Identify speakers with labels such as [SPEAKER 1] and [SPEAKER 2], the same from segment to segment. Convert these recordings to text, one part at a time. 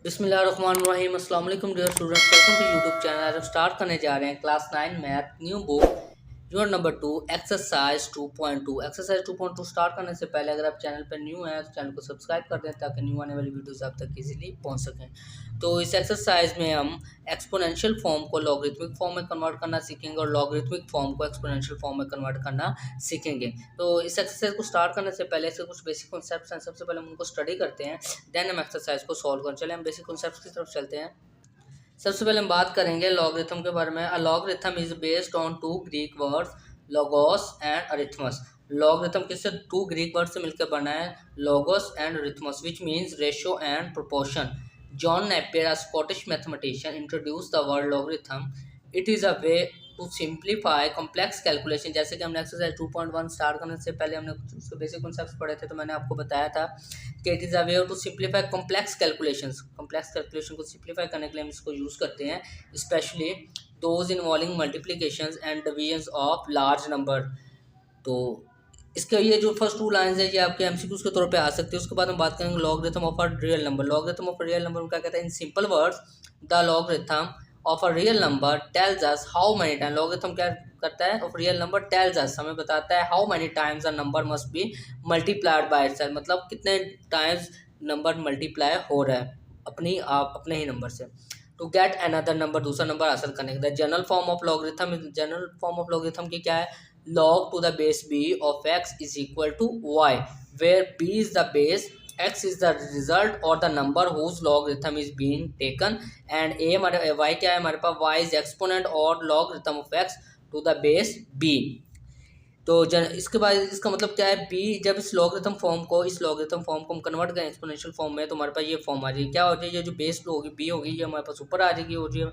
[SPEAKER 1] बिस्मिल्लाहिर्रहमानिर्रहीम। अस्सलाम वालेकुम dear students, welcome to YouTube channel. हम स्टार्ट करने जा रहे हैं class 9 math new book unit number 2 exercise 2.2। Exercise 2.2 start करने से पहले अगर आप चैनल पर न्यू हैं तो चैनल को सब्सक्राइब कर दें ताकि न्यू आने वाली वीडियोस आप तक इजीली पहुंच सकें। तो इस एक्सरसाइज में हम एक्सपोनेंशियल फॉर्म को लॉगरिथमिक फॉर्म में कन्वर्ट करना सीखेंगे और लॉगरिथमिक फॉर्म को एक्सपोनेंशियल फॉर्म में कन्वर्ट करना सीखेंगे। तो इस एक्सरसाइज को स्टार्ट करने से पहले इसके कुछ बेसिक कॉन्सेप्ट्स हैं, सबसे पहले हम उनको स्टडी करते हैं, देन हम एक्सरसाइज को सॉल्व करें। चले हम बेसिक कॉन्सेप्ट्स की तरफ चलते हैं। सबसे पहले हम बात करेंगे लॉगरिथम के बारे में। A logarithm is based on two Greek words logos and arithmos. Logarithm किससे? टू ग्रीक वर्ड से मिलकर बना है, logos and arithmos, which means ratio and proportion. John Napier, a Scottish mathematician, introduced the word logarithm. It is a way to simplify complex calculation। जैसे कि हमने exercise 2.1 start करने से पहले हमने कुछ बेसिक कॉन्सेप्ट्स पढ़े थे, तो मैंने आपको बताया था कि it is a way to simplify complex calculations. Complex calculation को सिंप्लीफाई करने के लिए हम इसको यूज़ करते हैं, specially those involving multiplications and divisions of large number. तो इसके ये जो फर्स्ट टू लाइंस है ये आपके एमसीक्यूज के तौर पे आ सकते हैं। उसके बाद हम बात करेंगे logarithm of a real number. Logarithm of a real number क्या कहता है? In simple words, the logarithm of a real number tells us how many time. Logarithm क्या करता है? Of real number tells us, हमें बताता है how many times a number must be multiplied by itself, मतलब कितने टाइम्स नंबर मल्टीप्लाई हो रहा है अपने ही नंबर से। टू गेट अनदर नंबर, दूसरा नंबर हासिल करने के। General form of logarithm, general form of logarithm की क्या है? log to the base b of x is equal to y, where b is the base, x is the result or the number whose logarithm is being taken, and a हमारे y क्या है हमारे पास? y is exponent और logarithm of x to the base b। तो इसके बाद इसका मतलब क्या है? b जब इस लॉगरिथम फॉर्म को हम कन्वर्ट करें एक्सपोनेंशियल फॉर्म में, तो हमारे पास ये फॉर्म आ जाएगी। क्या हो जाएगी? ये जो बेस होगी b होगी ये हमारे पास ऊपर आ जाएगी, और ये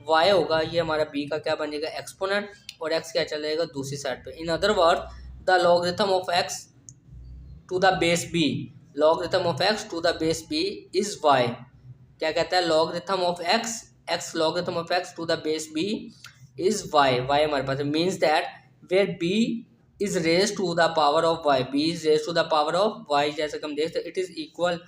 [SPEAKER 1] y होगा ये हमारा b का क्या बन जाएगा? एक्सपोनेंट, और x क्या चल जाएगा? दूसरी साइड पे। In other word, the logarithm of x to the base b, logarithm of x to the base b is y। क्या कहता है? Logarithm of x logarithm of x to the base b is y हमारे पास means that where b is raise to the power of y, b is raise to the power of y, जैसे कि हम देखते हैं it is equal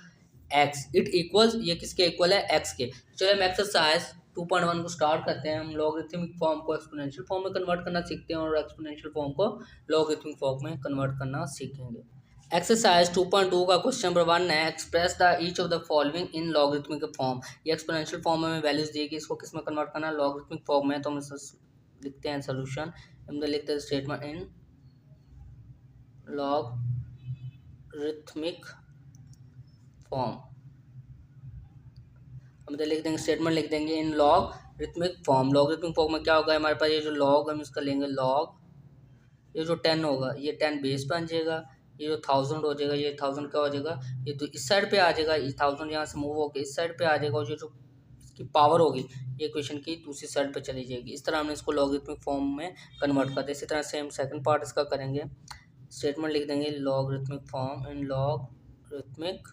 [SPEAKER 1] x, it equals, ये किसके equal है? x के। चलिए हम एक्सरसाइज 2.1 को स्टार्ट करते हैं। हम लॉगरिथमिक फॉर्म को एक्सपोनेंशियल फॉर्म में कन्वर्ट करना सीखते हैं और एक्सपोनेंशियल फॉर्म को लॉगरिथमिक फॉर्म में कन्वर्ट करना सीखेंगे। एक्सरसाइज 2.2 का क्वेश्चन नंबर 1 है, express the each of the following in logarithmic form. ये एक्सपोनेंशियल फॉर्म में वैल्यूज देगी, इसको किस में कन्वर्ट करना है? लॉगरिथमिक फॉर्म में। तो हम लिखते हैं सोल्यूशन, हम लिखते हैं स्टेटमेंट इन लॉगरिथमिक फॉर्म। हम इधर लिख देंगे, स्टेटमेंट लिख देंगे इन लॉगरिथमिक फॉर्म। लॉगरिथमिक फॉर्म में क्या होगा हमारे पास? ये जो लॉग हम इसका लेंगे लॉग, ये जो 10 होगा ये 10 बेस बन जाएगा, ये जो 1000 हो जाएगा ये 1000 क्या हो जाएगा? ये तो इस साइड पे आ जाएगा, ये 1000 यहाँ से मूव होकर इस साइड पे आ जाएगा, और ये जो इसकी पावर होगी ये इक्वेशन की दूसरी साइड पे चली जाएगी। इस तरह हमने इसको लॉगरिथमिक फॉर्म में कन्वर्ट कर दिया। इसी तरह से हम सेकंड पार्ट इसका करेंगे, स्टेटमेंट लिख देंगे logarithmic form in logarithmic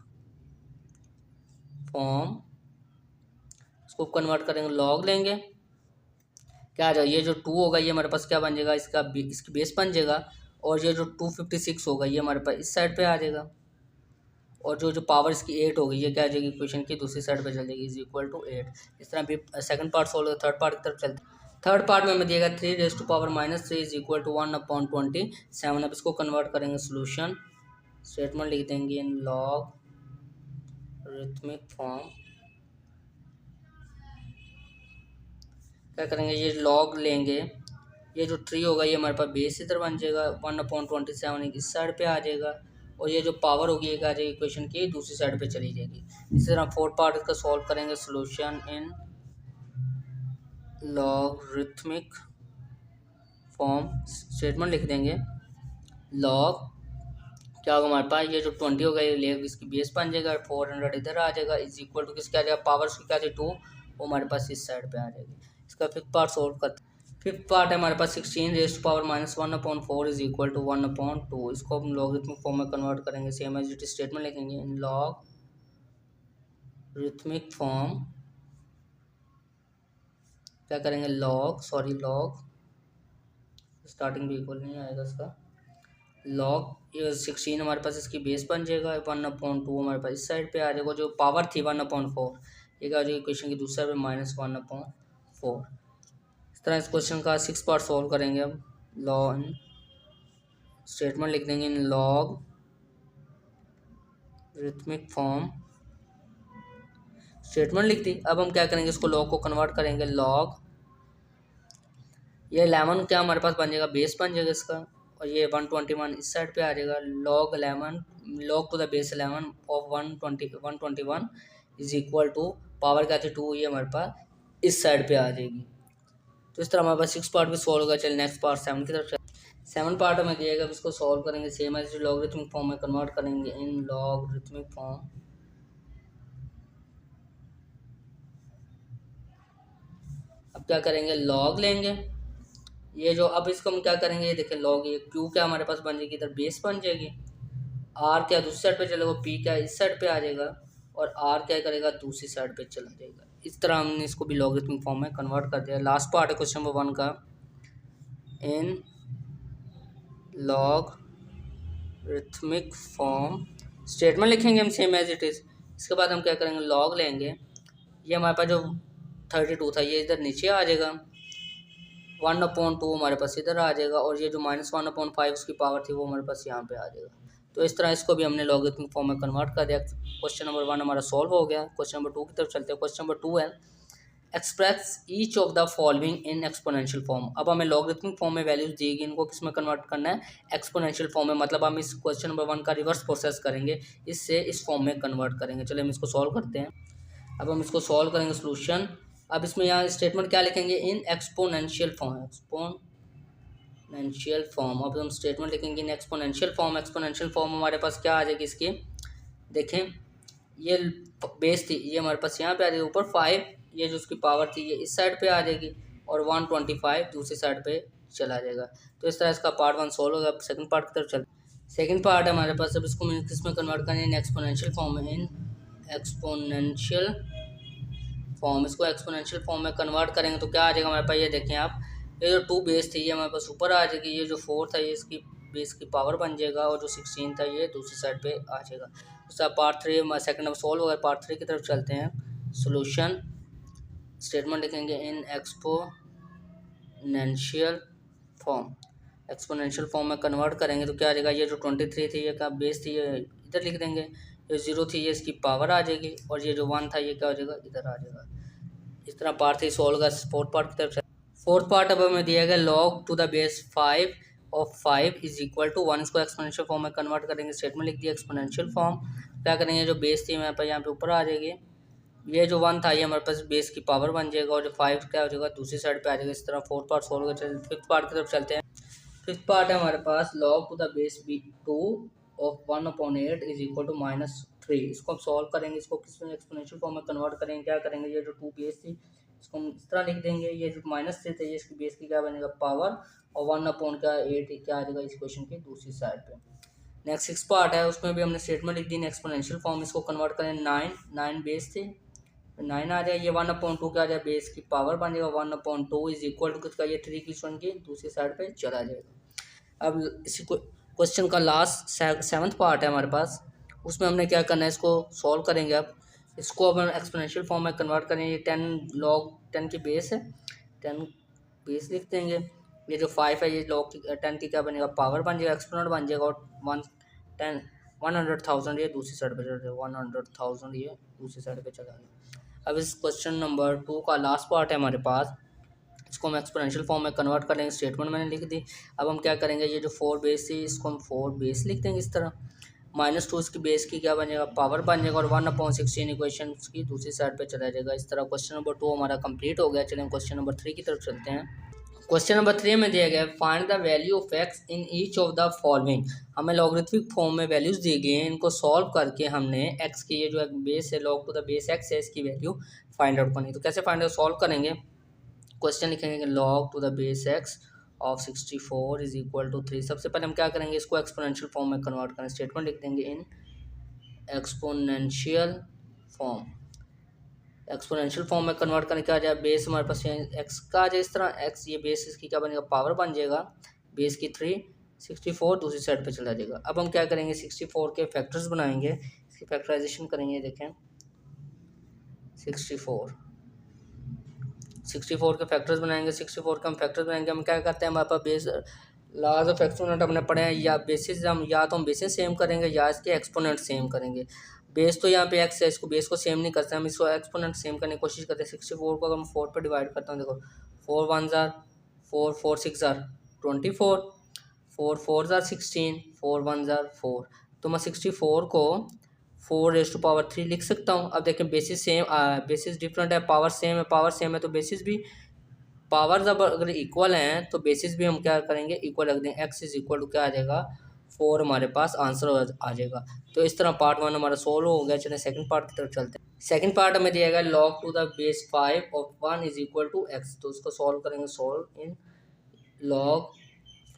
[SPEAKER 1] form, इसको कन्वर्ट करेंगे, लॉग लेंगे, क्या आ जाएगा? ये जो 2 होगा ये हमारे पास क्या बन जाएगा? इसकी बेस बन जाएगा, और ये जो 256 होगा ये हमारे पास इस साइड पे आ जाएगा, और जो पावर इसकी 8 होगी ये क्या आ जाएगी? इक्वेशन की दूसरी साइड पे चल जाएगी, इज इक्वल टू 8। इस तरह भी सेकंड पार्ट सॉल्व होगा। थर्ड पार्ट की तरफ चलते हैं। थर्ड पार्ट में हमें दिएगा 3 raise to power -3 is equal to 1/27। अब इसको कन्वर्ट करेंगे सोल्यूशन, स्टेटमेंट लिख देंगे इन लॉगरिथमिक फॉर्म। क्या करेंगे? ये लॉग लेंगे, ये जो 3 होगा ये हमारे पास बेस इधर बन जाएगा, 1/27 इस साइड पे आ जाएगा, और ये जो पावर होगी ये क्या आ जाएगी? इक्वेशन की दूसरी साइड पे चली जाएगी। इसी तरह फोर्थ पार्ट इसका सॉल्व करेंगे, solution in logarithmic form. Statement लिख देंगे लॉग, क्या होगा हमारे पास? ये जो 20 होगा ये ले इसकी बेस बन जाएगा, 400 इधर आ जाएगा, इज इक्वल टू किसके आ जाएगा? पावर उसकी क्या आ जाएगी? 2, वो हमारे पास इस साइड पे आ जाएगी। इसका फिफ्थ पार्ट सॉल्व करते हैं। फिफ्थ पार्ट है हमारे पास 16 raise to power -1/4 is equal to 1/2। इसको हम लॉगरिथमिक फॉर्म में कन्वर्ट करेंगे, same as it is. Statement लिखेंगे इन लॉगरिथमिक फॉर्म, क्या करेंगे? लॉग स्टार्टिंग भी इक्वल नहीं आएगा इसका, लॉग ये 16 हमारे पास इसकी बेस बन जाएगा, 1/2 हमारे पास इस साइड पे आ जाएगा, जो पावर थी 1/4 एक आ जाएगी क्वेश्चन की दूसरे पे -1/4। इस तरह इस क्वेश्चन का 6 पार्ट सॉल्व करेंगे। अब लॉग स्टेटमेंट लिख देंगे इन लॉग रिथमिक फॉर्म, स्टेटमेंट लिख दी। अब हम क्या करेंगे, इसको लॉग को कन्वर्ट करेंगे लॉग, ये 11 क्या हमारे पास बन जाएगा, बेस बन जाएगा इसका, और ये 121 इस साइड पे आ जाएगा। Log 11 log to the base 11 of 121 is equal to power क्या थी 2, ये हमारे पास इस साइड पे आ जाएगी। तो इस तरह हमारे पास 6 पार्ट भी सॉल्व होगा। चलिए नेक्स्ट पार्ट 7 की तरफ चल। 7 पार्ट हमें दिएगा, अब इसको सॉल्व करेंगे सेम एज लॉगरिथमिक फॉर्म में कन्वर्ट करेंगे इन लॉगरिथमिक फॉर्म। अब क्या करेंगे, लॉग लेंगे ये जो, अब इसको हम क्या करेंगे, ये देखें लॉग, ये क्यू क्या हमारे पास बन जाएगी, इधर बेस बन जाएगी, आर क्या दूसरी साइड पे चलेगा, पी क्या इस साइड पे आ जाएगा, और आर क्या करेगा दूसरी साइड पे चला जाएगा। इस तरह हमने इसको भी लॉगरिथमिक फॉर्म में कन्वर्ट कर दिया। लास्ट पार्ट है क्वेश्चन नंबर 1 का, इन लॉगरिथमिक फॉर्म स्टेटमेंट लिखेंगे हम सेम एज इट इज़। इसके बाद हम क्या करेंगे, लॉग लेंगे, ये हमारे पास जो 32 था ये इधर नीचे आ जाएगा, 1/2 हमारे पास इधर आ जाएगा, और ये जो -1/5 उसकी पावर थी वो हमारे पास यहाँ पे आ जाएगा। तो इस तरह इसको भी हमने लॉगरिथमिक फॉर्म में कन्वर्ट कर दिया। क्वेश्चन नंबर 1 हमारा सॉल्व हो गया। क्वेश्चन नंबर 2 की तरफ चलते हैं। क्वेश्चन नंबर 2 है express each of the following in exponential form. अब हमें लॉगरिथमिक फॉर्म में वैल्यूज देगी, इनको किस में कन्वर्ट करना है, एक्सपोनेंशियल फॉर्म में। मतलब हम इस क्वेश्चन नंबर 1 का रिवर्स प्रोसेस करेंगे, इससे इस फॉर्म में कन्वर्ट करेंगे। चलिए हम इसको सॉल्व करते हैं। अब हम इसको सॉल्व करेंगे सोल्यूशन। अब इसमें यहाँ स्टेटमेंट क्या लिखेंगे, इन एक्सपोनेंशियल फॉर्म, एक्सपोनेंशियल फॉर्म। अब हम स्टेटमेंट लिखेंगे इन एक्सपोनेंशियल फॉर्म। एक्सपोनेंशियल फॉर्म हमारे पास क्या आ जाएगी इसकी, देखें ये बेस थी, ये हमारे पास यहाँ पे आ जाएगी, ऊपर 5 ये जो उसकी पावर थी ये इस साइड पे आ जाएगी, और 125 दूसरी साइड पे चला जाएगा। तो इस तरह इसका पार्ट 1 सॉल्व होगा। अब सेकंड पार्ट की तरफ चलते। सेकंड पार्ट है हमारे पास, अब इसको किस में कन्वर्ट करना है, इन एक्सपोनेंशियल फॉर्म में, इन एक्सपोनेंशियल फॉर्म। इसको एक्सपोनेंशियल फॉर्म में कन्वर्ट करेंगे तो क्या आ जाएगा हमारे पास, ये देखें आप, ये जो 2 बेस थी ये हमारे पास ऊपर आ जाएगी, ये जो 4 था ये इसकी बेस की पावर बन जाएगा, और जो 16 था ये दूसरी साइड पे आ जाएगा। उसका पार्ट 3 सेकंड नंबर सॉल्व होगा। पार्ट 3 की तरफ चलते हैं। सोल्यूशन स्टेटमेंट लिखेंगे इन एक्सपोनेंशियल फॉर्म। एक्सपोनेंशियल फॉर्म में कन्वर्ट करेंगे तो क्या आ जाएगा, ये जो 23 थी ये का बेस थी ये इधर लिख देंगे, जो 0 थी ये इसकी पावर आ जाएगी, और ये जो 1 था ये क्या हो जाएगा, इधर आ जाएगा। इस तरह पार्ट 3 सॉल्व होगा। फोर्थ पार्ट की तरफ। फोर्थ पार्ट अब हमें दिया गया log to the base 5 of 5 is equal to 1। इसको एक्सपोनेंशियल फॉर्म में कन्वर्ट करेंगे। स्टेटमेंट लिख दिया एक्सपोनेंशियल फॉर्म। क्या करेंगे, जो बेस थी हमारे पास यहाँ पे ऊपर आ जाएगी, ये जो 1 था ये हमारे पास बेस की पावर बन जाएगा, और जो 5 क्या हो जाएगा दूसरी साइड पे आ जाएगा। इस तरह फोर्थ पार्ट सॉल्व होगा। चलिए फिफ्थ पार्ट की तरफ चलते हैं। फिफ्थ पार्ट है हमारे पास, log to the base b 2 of 1/8 is equal to -3। इसको हम सॉल्व करेंगे, इसको किस में एक्सपोनेंशियल फॉर्म में कन्वर्ट करेंगे। क्या करेंगे, ये जो 2 बेस थी इसको हम इस तरह लिख देंगे, ये जो -3 थे ये इसकी बेस की क्या बनेगा पावर, और 1/8 क्या आ जाएगा इस क्वेश्चन की दूसरी साइड पे। नेक्स्ट 6 पार्ट है, उसमें भी हमने स्टेटमेंट लिख दी एक्सपोनेंशियल फॉर्म। इसको कन्वर्ट करें 9 बेस थे, 9 आ जाए, ये 1/2 क्या आ जाए बेस की पावर बन जाएगा, 1/2 इज इक्वल टू किसका, ये 3 की वन की दूसरी साइड पे चला जाएगा। अब इसी क्वेश्चन का लास्ट 7th पार्ट है हमारे पास, उसमें हमने क्या करना है, इसको सॉल्व करेंगे। अब इसको अब हम एक्सपोनेंशियल फॉर्म में कन्वर्ट करेंगे। ये 10 log 10 की बेस है, 10 बेस लिख देंगे। ये जो 5 है ये log 10 की क्या बनेगा पावर बन जाएगा, एक्सपोनेंट बन जाएगा, और 100,000 ये दूसरी साइड पे चला जाएगा, 100,000 ये दूसरी साइड पे चला जाएगा। अब इस क्वेश्चन नंबर 2 का लास्ट पार्ट है हमारे पास, इसको हम एक्सपोनेंशियल फॉर्म में कन्वर्ट कर लेंगे। स्टेटमेंट मैंने लिख दी। अब हम क्या करेंगे, ये जो 4 बेस थी इसको हम 4 बेस लिख देंगे इस तरह, -2 इसकी बेस की क्या बन जाएगा पावर बन जाएगा, और 1/16 इक्वेशन की दूसरी साइड पे चला जाएगा। इस तरह क्वेश्चन नंबर 2 हमारा कंप्लीट हो गया। चलिए हम क्वेश्चन नंबर 3 की तरफ चलते हैं। क्वेश्चन नंबर 3 में दिया गया है find the value of x in each of the following. हमें लॉगरिथमिक फॉर्म में वैल्यूज दी गई हैं, इनको सॉल्व करके हमने एक्स की ये जो बेस है log to the base x है इसकी वैल्यू फाइंड आउट करनी। तो कैसे फाइंड आउट सॉल्व करेंगे, क्वेश्चन लिखेंगे कि log to the base x of 64 is equal to 3। सबसे पहले हम क्या करेंगे, इसको एक्सपोनेंशियल फॉर्म में कन्वर्ट करें। स्टेटमेंट लिख देंगे in exponential form. Exponential form में कन्वर्ट करने क्या आ जाए, बेस हमारे पास एक्स का आ जाए इस तरह, एक्स ये बेस इसकी क्या बनेगा पावर बन जाएगा, बेस की 3, 64 दूसरी साइड पे चला जाएगा। अब हम क्या करेंगे, 64 के फैक्टर्स बनाएंगे, इसकी फैक्टराइजेशन करेंगे। देखें 64। 64 के फैक्टर्स बनाएंगे, 64 के हम फैक्टर्स बनाएंगे। हम क्या करते हैं, हमारे पास बेस लाज ऑफ एक्सपोनेंट हमने पढ़े हैं, या बेसिस हम या तो हम बेसिस सेम करेंगे या इसके एक्सपोनेंट सेम करेंगे। बेस तो यहाँ पे एक्स है, इसको बेस को सेम नहीं करते, हम इसको एक्सपोनेंट सेम करने की कोशिश करते हैं। 64 को अगर हम 4 पर डिवाइड करते हैं, देखो 4 1 जार 4, 4 6 जार 24, 4 4 जार 16, 4 1 जार 4। तो मैं 64 को 4⁻³ लिख सकता हूँ। अब देखें बेसिस सेम, बेसिस डिफरेंट है, पावर सेम है, पावर सेम है तो बेसिस भी, पावर जब अगर इक्वल हैं तो बेसिस भी हम क्या करेंगे, इक्वल रख देंगे। x इज इक्वल टू क्या आ जाएगा, 4 हमारे पास आंसर आ जाएगा। तो इस तरह पार्ट 1 हमारा सोल्व हो गया। चलिए सेकंड पार्ट की तरफ चलते हैं। सेकंड पार्ट हमें दिया गया log to the base 5 of 1 is equal to x। तो उसको सॉल्व करेंगे, solve in log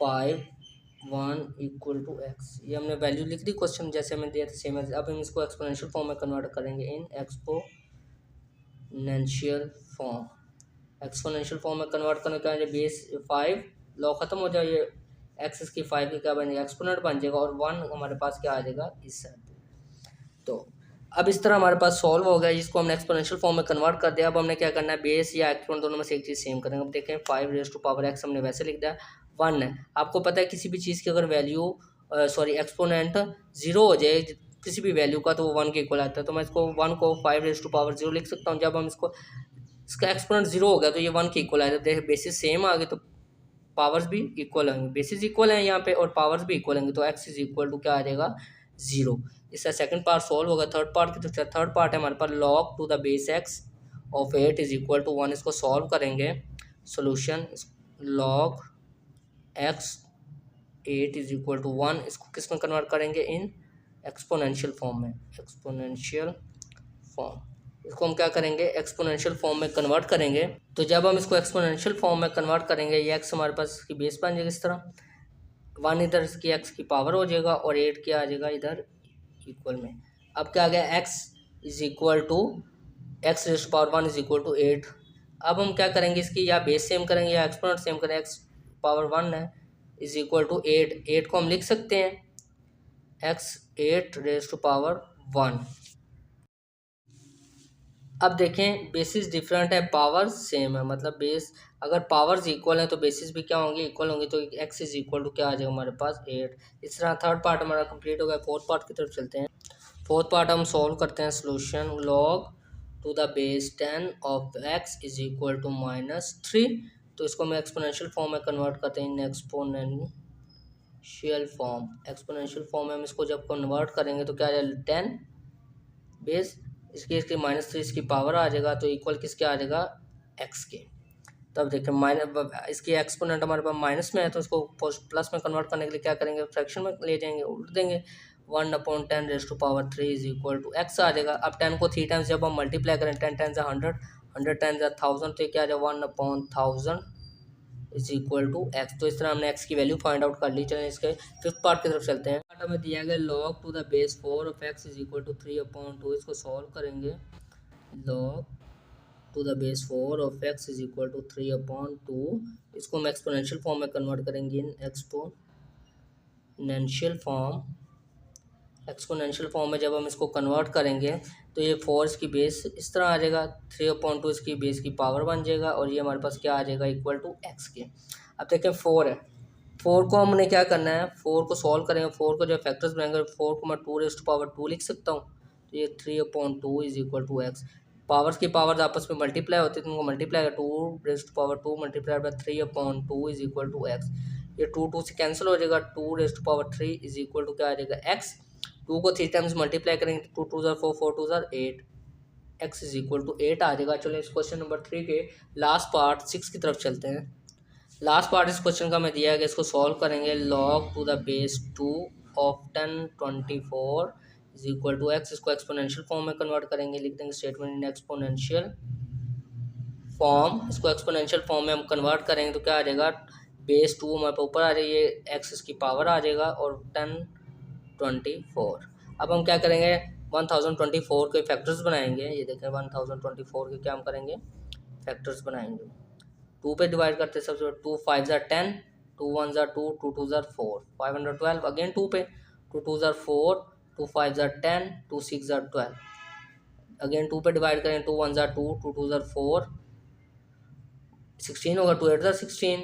[SPEAKER 1] 5 1 equal to x। ये हमने वैल्यू लिख दी क्वेश्चन जैसे हमें दिया था सेम। अब हम इसको एक्सपोनेंशियल फॉर्म में कन्वर्ट करेंगे in exponential form. Exponential form में कन्वर्ट करने का बेस 5 लॉ खत्म हो जाए, ये एक्स इसकी 5 की क्या बनेगा, एक्सपोनेंट बन जाएगा, और 1 हमारे पास क्या आ जाएगा इस साइड पे। तो अब इस तरह हमारे पास सॉल्व हो गया, जिसको हमने एक्सपोनेंशियल फॉर्म में कन्वर्ट कर दिया। अब हमने क्या करना है, बेस या एक्सपोनेंट दोनों में से एक चीज़ सेम करेंगे। अब देखें 5⁻x हमने वैसे लिख दिया, 1 है। आपको पता है किसी भी चीज़ की अगर वैल्यू एक्सपोनेंट 0 हो जाए किसी भी वैल्यू का, तो वो 1 के इक्वल आता है। तो मैं इसको 1 को 5⁻0 लिख सकता हूँ। जब हम इसका एक्सपोनेंट 0 हो गया तो ये 1 के इक्वल आएगा। देखिए बेसिस सेम आ गए तो पावर्स भी इक्वल होंगे, बेसिस इक्वल हैं यहाँ पे और पावर्स भी इक्वल होंगे, तो x इज इक्वल टू क्या आ जाएगा 0। इसका सेकंड पार्ट सॉल्व होगा। थर्ड पार्ट की तो थर्ड पार्ट है हमारे पास log to the base x of 8 is equal to 1। इसको सॉल्व करेंगे, solution log x 8 is equal to 1। इसको किस में कन्वर्ट करेंगे, इन एक्सपोनेंशियल फॉर्म में, एक्सपोनेंशियल फॉर्म। इसको हम क्या करेंगे, एक्सपोनेंशियल फॉर्म में कन्वर्ट करेंगे। तो जब हम इसको एक्सपोनेंशियल फॉर्म में कन्वर्ट करेंगे, ये एक्स हमारे पास इसकी बेस बन जाएगी इस तरह, 1 इधर इसकी एक्स की पावर हो जाएगा और 8 क्या आ जाएगा इधर इक्वल में। अब क्या आ गया, x is equal to x raise power 1 is equal to 8। अब हम क्या करेंगे, इसकी या बेस सेम करेंगे या एक्सपोनेंट सेम करेंगे। एक्स पावर 1 है इज इक्वल टू 8 को हम लिख सकते हैं एक्स 8 रेज़ टू पावर 1। अब देखें बेसिस डिफरेंट है, पावर सेम है, मतलब बेस अगर पावर्स इक्वल है तो बेसिस भी क्या होंगे, इक्वल होंगे। तो x इज इक्वल टू क्या आ जाएगा हमारे पास 8। इस तरह थर्ड पार्ट हमारा कंप्लीट हो गया। फोर्थ पार्ट की तरफ चलते हैं। फोर्थ पार्ट हम सॉल्व करते हैं, solution log to the base 10 of x is equal to -3। तो इसको हम एक्सपोनेंशियल फॉर्म में कन्वर्ट करते हैं, इन एक्सपोनेंशियल फॉर्म। एक्सपोनेंशियल फॉर्म में हम इसको जब कन्वर्ट करेंगे तो क्या आ जाएगा 10 बेस इसके -3 इसकी पावर आ जाएगा, तो इक्वल किसके आ जाएगा x के। तब देखिए इसकी एक्सपोनेंट हमारे पास माइनस में है तो इसको प्लस में कन्वर्ट करने के लिए क्या करेंगे, फ्रैक्शन में ले जाएंगे, उल्ट देंगे। 1/10 raise to power 3 is equal to x आ जाएगा। अब 10 को 3 टाइम्स जब हम मल्टीप्लाई करें, 10 टाइम्स 100, 100 टाइम्स 1000, तो क्या आ जाएगा 1/1000 इज इक्वल टू x। तो इस तरह हमने x की वैल्यू फाइंड आउट कर ली। चलें इसके फिफ्थ पार्ट की तरफ चलते हैं। पार्ट हमें दिया गया log to the base 4 of x is equal to 3/2। इसको सॉल्व करेंगे, log to the base 4 of x is equal to 3/2। इसको हम एक्सपोनेंशियल फॉर्म में कन्वर्ट करेंगे, in exponential form. Exponential form में जब हम इसको कन्वर्ट करेंगे तो ये 4 इसकी बेस इस तरह आ जाएगा, 3/2 इसकी बेस की पावर बन जाएगा, और ये हमारे पास क्या आ जाएगा इक्वल टू x के। अब देखें 4 है, 4 को हमने क्या करना है, 4 को सॉल्व करेंगे। 4 को जो फैक्टर्स बनाएंगे, 4 को मैं 2 रेज़ टू पावर 2 लिख सकता हूँ। तो ये 3/2 is equal to x। Powers की पावर्स आपस में मल्टीप्लाई होती है तो उनको मल्टीप्लाई कर 2 raise to power 2 multiply by 3/2 is equal to x। ये 2 से कैंसिल हो जाएगा, 2 raise to power 3 is equal to क्या आ जाएगा x। 2 को 3 टाइम्स मल्टीप्लाई करेंगे तो 2 2 ज़ार 4, 4 2 ज़ार 8, x इज इक्वल टू 8 आ जाएगा। चलो इस क्वेश्चन नंबर 3 के लास्ट पार्ट 6 की तरफ चलते हैं। लास्ट पार्ट इस क्वेश्चन का मैं दिया है कि इसको सॉल्व करेंगे, log to the base 2 of 1024 is equal to x। इसको एक्सपोनेंशियल फॉर्म में कन्वर्ट करेंगे, लिख देंगे स्टेटमेंट इन एक्सपोनेंशियल फॉर्म। इसको एक्सपोनेंशियल फॉर्म में हम कन्वर्ट करेंगे तो क्या आ जाएगा, बेस 2 हमारे ऊपर आ जाएगी, ये x इसकी पावर आ जाएगा, और 1024। अब हम क्या करेंगे, 1024 के फैक्टर्स बनाएंगे। ये देखें 1024 के क्या हम करेंगे, फैक्टर्स बनाएंगे। 2 पे डिवाइड करते हैं सबसे, 2 5 ज़ार 10, 2 1 ज़ार 2, 2 2 ज़ार 4, 512। अगेन 2 पे, 2 2 ज़ार 4, 2 5 ज़ार 10, 2 6 ज़ार 12। अगेन 2 पे डिवाइड करें, 2 1 ज़ार 2, 2 2 ज़ार 4, 16 होगा, 2 8 ज़ार 16,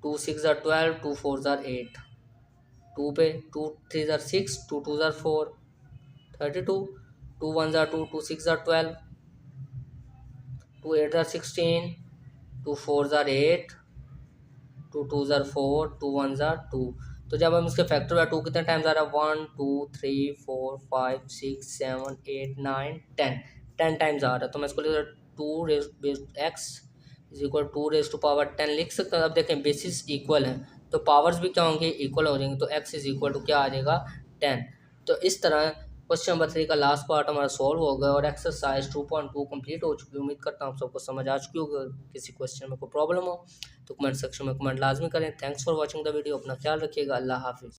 [SPEAKER 1] 2 6 ज़ार 12, 2 4 ज़ार 8, 2 पे 2 3 ज़ार 6, 2 2 ज़ार 4, 32, 2 1 ज़ार 2, 2 6 ज़ार 12, 2 8 ज़ार 16, 2 4 ज़ार 8, 2 2 ज़ार 4, 2 1 ज़ार 2। तो जब हम इसके फैक्टर है, 2 कितने टाइम्स आ रहा है, 1 2 3 4 5 6 7 8 9 10, 10 टाइम्स आ रहा है। तो मैं इसको लिख 2 raise base x is equal 2 raise to power 10 लिख सकता हूँ। अब देखें बेसिस इक्वल है तो पावर्स भी क्या होंगे, इक्वल हो जाएंगे। तो एक्स इज इक्वल टू क्या आ जाएगा, 10। तो इस तरह क्वेश्चन नंबर 3 का लास्ट पार्ट हमारा सॉल्व हो गया और एक्सरसाइज 2.2 कंप्लीट हो चुकी है। उम्मीद करता हूँ सबको समझ आ चुकी होगी। किसी क्वेश्चन में कोई प्रॉब्लम हो तो कमेंट सेक्शन में कमेंट लाजमी करें। Thanks for watching the video. अपना ख्याल रखिएगा। अल्लाह हाफिज़।